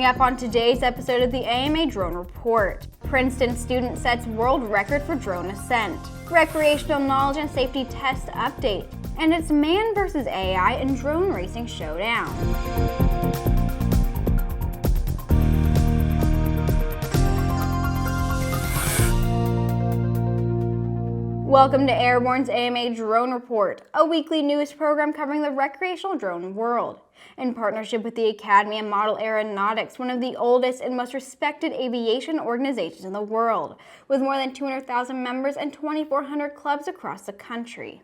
Coming up on today's episode of the AMA Drone Report, Princeton student sets world record for drone ascent, recreational knowledge and safety test update, and it's man versus AI in drone racing showdown. Welcome to Airborne's AMA Drone Report, a weekly news program covering the recreational drone world. In partnership with the Academy of Model Aeronautics, one of the oldest and most respected aviation organizations in the world, with more than 200,000 members and 2,400 clubs across the country.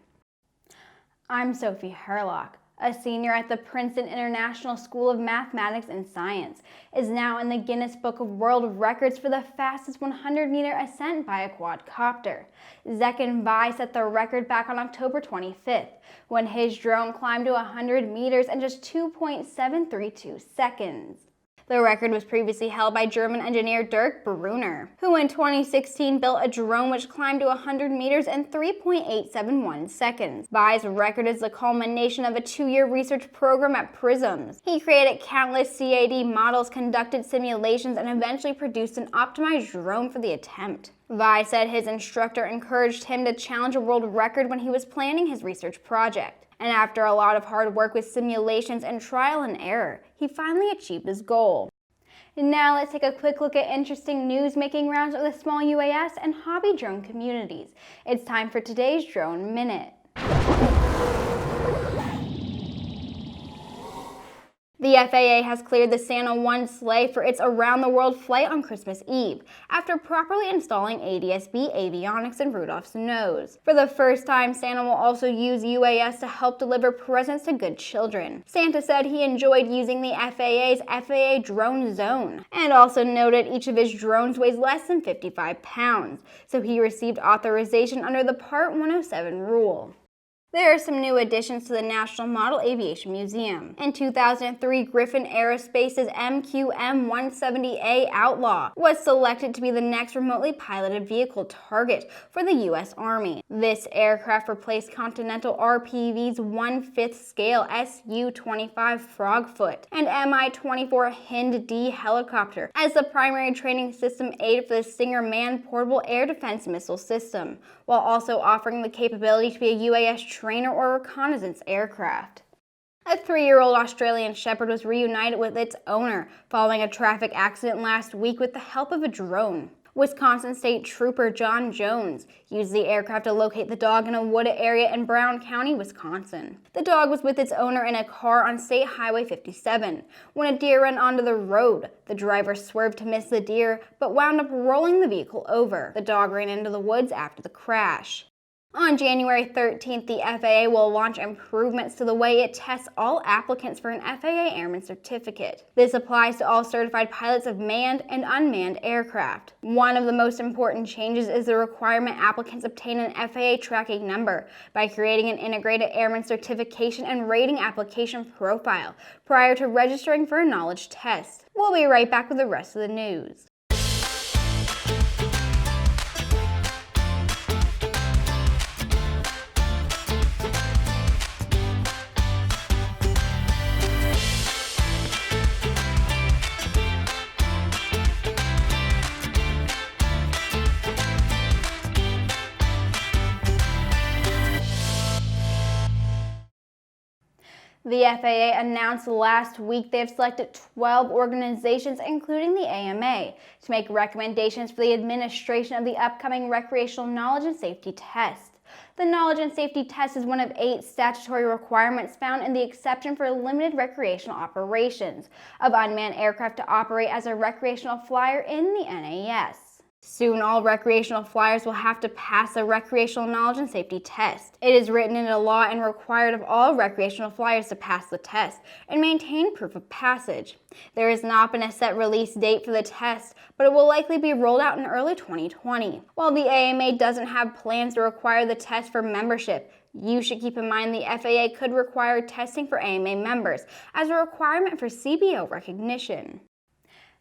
I'm Sophie Herlock. A senior at the Princeton International School of Mathematics and Science, is now in the Guinness Book of World Records for the fastest 100-meter ascent by a quadcopter. Zechen set the record back on October 25th, when his drone climbed to 100 meters in just 2.732 seconds. The record was previously held by German engineer Dirk Brunner, who in 2016 built a drone which climbed to 100 meters in 3.871 seconds. Bai's record is the culmination of a 2-year research program at PRISMS. He created countless CAD models, conducted simulations, and eventually produced an optimized drone for the attempt. Bai said his instructor encouraged him to challenge a world record when he was planning his research project. And after a lot of hard work with simulations and trial and error, he finally achieved his goal. And now let's take a quick look at interesting news making rounds of the small UAS and hobby drone communities. It's time for today's Drone Minute. The FAA has cleared the Santa 1 sleigh for its around-the-world flight on Christmas Eve, after properly installing ADS-B avionics in Rudolph's nose. For the first time, Santa will also use UAS to help deliver presents to good children. Santa said he enjoyed using the FAA's FAA Drone Zone, and also noted each of his drones weighs less than 55 pounds, so he received authorization under the Part 107 rule. There are some new additions to the National Model Aviation Museum. In 2003, Griffin Aerospace's MQM-170A Outlaw was selected to be the next remotely piloted vehicle target for the U.S. Army. This aircraft replaced Continental RPV's 1/5 scale Su-25 Frogfoot and Mi-24 Hind-D helicopter as the primary training system aid for the Stinger manned portable air defense missile system, while also offering the capability to be a UAS trainer or reconnaissance aircraft. A 3-year-old Australian Shepherd was reunited with its owner following a traffic accident last week with the help of a drone. Wisconsin State Trooper John Jones used the aircraft to locate the dog in a wooded area in Brown County, Wisconsin. The dog was with its owner in a car on State Highway 57 when a deer ran onto the road. The driver swerved to miss the deer, but wound up rolling the vehicle over. The dog ran into the woods after the crash. On January 13th, the FAA will launch improvements to the way it tests all applicants for an FAA Airman Certificate. This applies to all certified pilots of manned and unmanned aircraft. One of the most important changes is the requirement applicants obtain an FAA tracking number by creating an integrated Airman Certification and Rating application profile prior to registering for a knowledge test. We'll be right back with the rest of the news. The FAA announced last week they have selected 12 organizations, including the AMA, to make recommendations for the administration of the upcoming Recreational Knowledge and Safety Test. The Knowledge and Safety Test is one of 8 statutory requirements found in the exception for limited recreational operations of unmanned aircraft to operate as a recreational flyer in the NAS. Soon, all recreational flyers will have to pass a Recreational Knowledge and Safety Test. It is written into law and required of all recreational flyers to pass the test and maintain proof of passage. There has not been a set release date for the test, but it will likely be rolled out in early 2020. While the AMA doesn't have plans to require the test for membership, you should keep in mind the FAA could require testing for AMA members as a requirement for CBO recognition.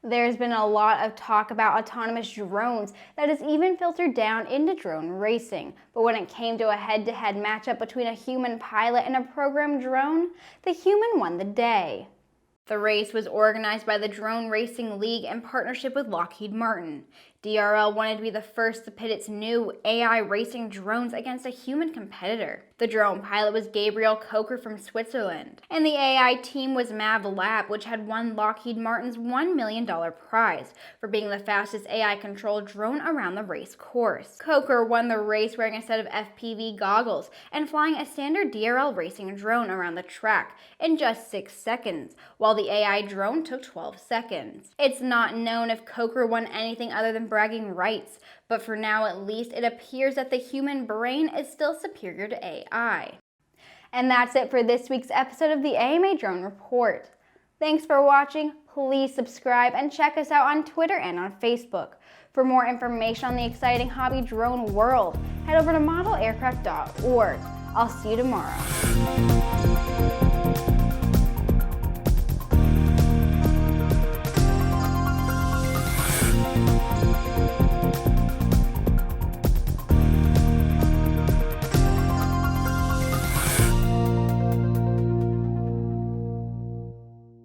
There's been a lot of talk about autonomous drones that has even filtered down into drone racing, but when it came to a head-to-head matchup between a human pilot and a programmed drone, the human won the day. The race was organized by the Drone Racing League in partnership with Lockheed Martin. DRL wanted to be the first to pit its new AI racing drones against a human competitor. The drone pilot was Gabriel Kocher from Switzerland, and the AI team was MAVLab, which had won Lockheed Martin's $1 million prize for being the fastest AI-controlled drone around the race course. Kocher won the race wearing a set of FPV goggles and flying a standard DRL racing drone around the track in just 6 seconds, while the AI drone took 12 seconds. It's not known if Kocher won anything other than bragging rights, but for now at least it appears that the human brain is still superior to AI. And that's it for this week's episode of the AMA Drone Report. Thanks for watching. Please subscribe and check us out on Twitter and on Facebook. For more information on the exciting hobby drone world, head over to modelaircraft.org. I'll see you tomorrow.